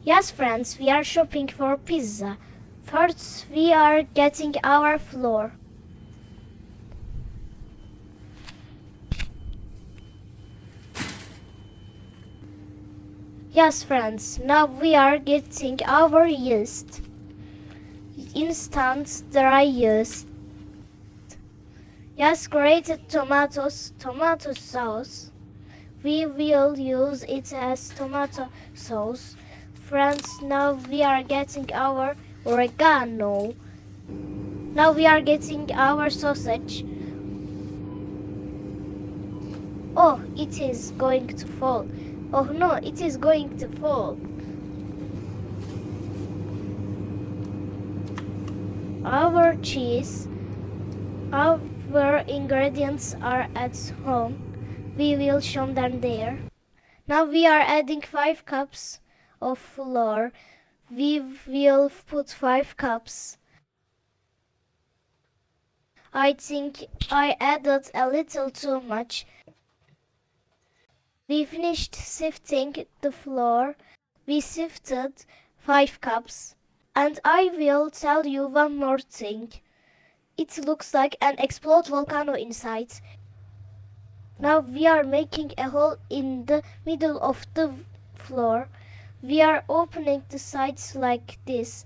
Yes, friends, we are shopping for pizza. First, we are getting our flour. Yes, friends, now we are getting our yeast. Instant dry yeast. Yes, grated tomatoes, tomato sauce. We will use it as tomato sauce. Friends, now we are getting our oregano. Now we are getting our sausage. Oh, it is going to fall. Oh no, it is going to fall. Our cheese, our ingredients are at home. We will show them there. Now we are adding 5 cups of flour. We will put 5 cups. I think I added a little too much. We finished sifting the flour. We sifted 5 cups. And I will tell you one more thing. It looks like an exploded volcano inside. Now we are making a hole in the middle of the floor. We are opening the sides like this.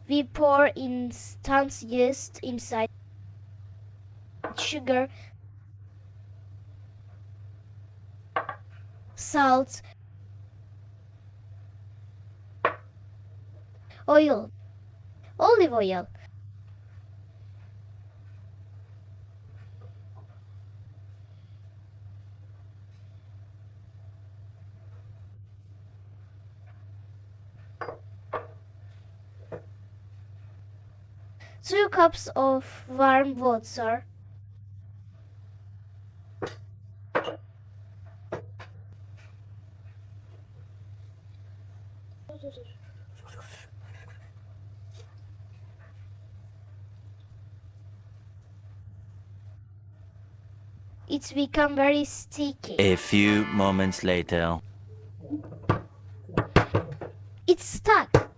We pour instant yeast inside, sugar, salt, oil, olive oil. Two cups of warm water. It's become very sticky. A few moments later. It's stuck.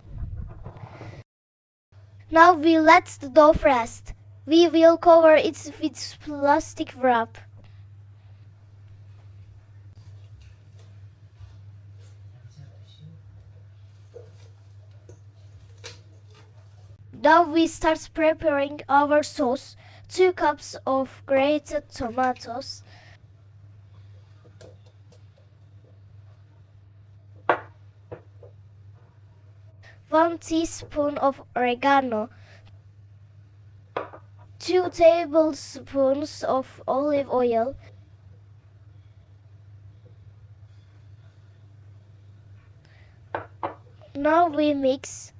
Now we let the dough rest. We will cover it with plastic wrap. Now we start preparing our sauce. 2 cups of grated tomatoes. 1 teaspoon of oregano. 2 tablespoons of olive oil. Now we mix.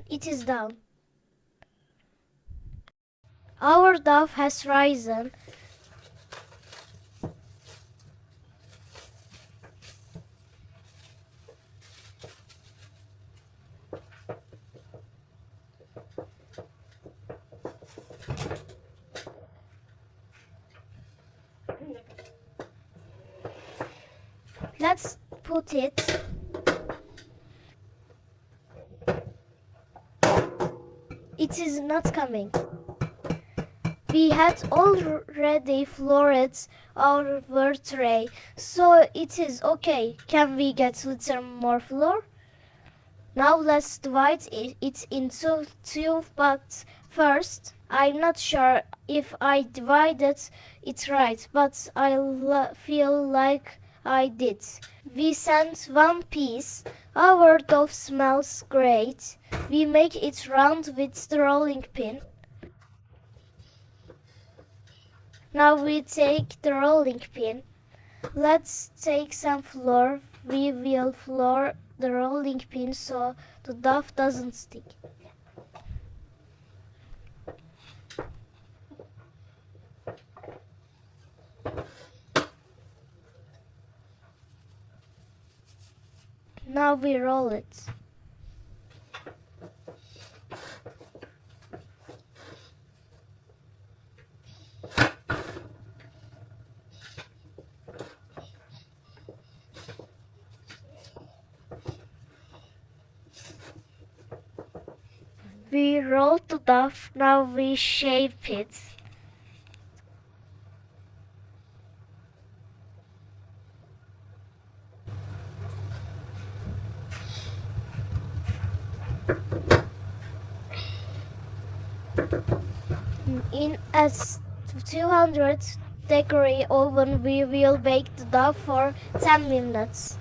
It is done. Our dough has risen. Let's put it. It is not coming. We had already floured our tray, so it is okay. Can we get a little more flour? Now let's divide it into 2 parts. First, I'm not sure if I divided it right, but I feel like I did. We send 1 piece. Our dough smells great. We make it round with the rolling pin. Now we take the rolling pin. Let's take some flour. We will flour the rolling pin so the dough doesn't stick. Now we roll it. We rolled the dough, now we shape it. In a 200-degree oven, we will bake the dough for 10 minutes.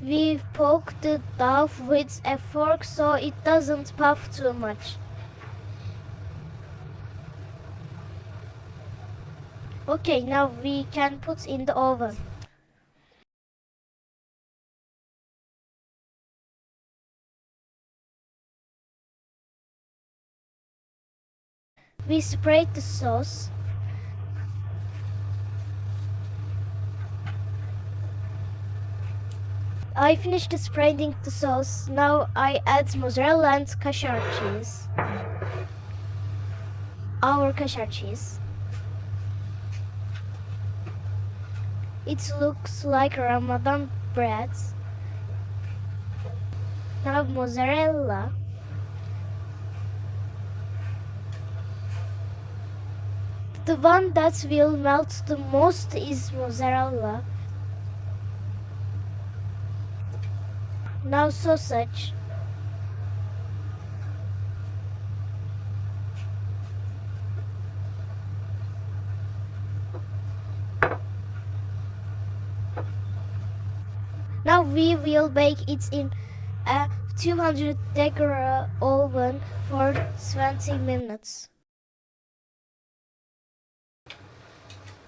We poke the dough with a fork so it doesn't puff too much. Okay, now we can put in the oven. We sprayed the sauce. I finished spreading the sauce. Now I add mozzarella and cashew cheese. Our cashew cheese. It looks like Ramadan bread. Now mozzarella. The one that will melt the most is mozzarella. Now sausage. Now we will bake it in a 200-degree oven for 20 minutes.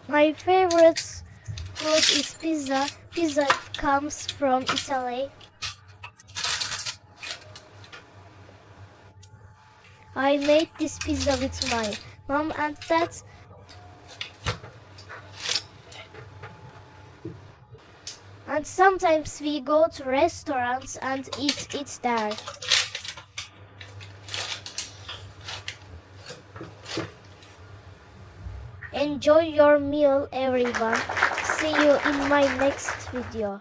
My favorite food is pizza. Pizza comes from Italy. I made this pizza with my mom and dad. And sometimes we go to restaurants and eat it there. Enjoy your meal, everyone. See you in my next video.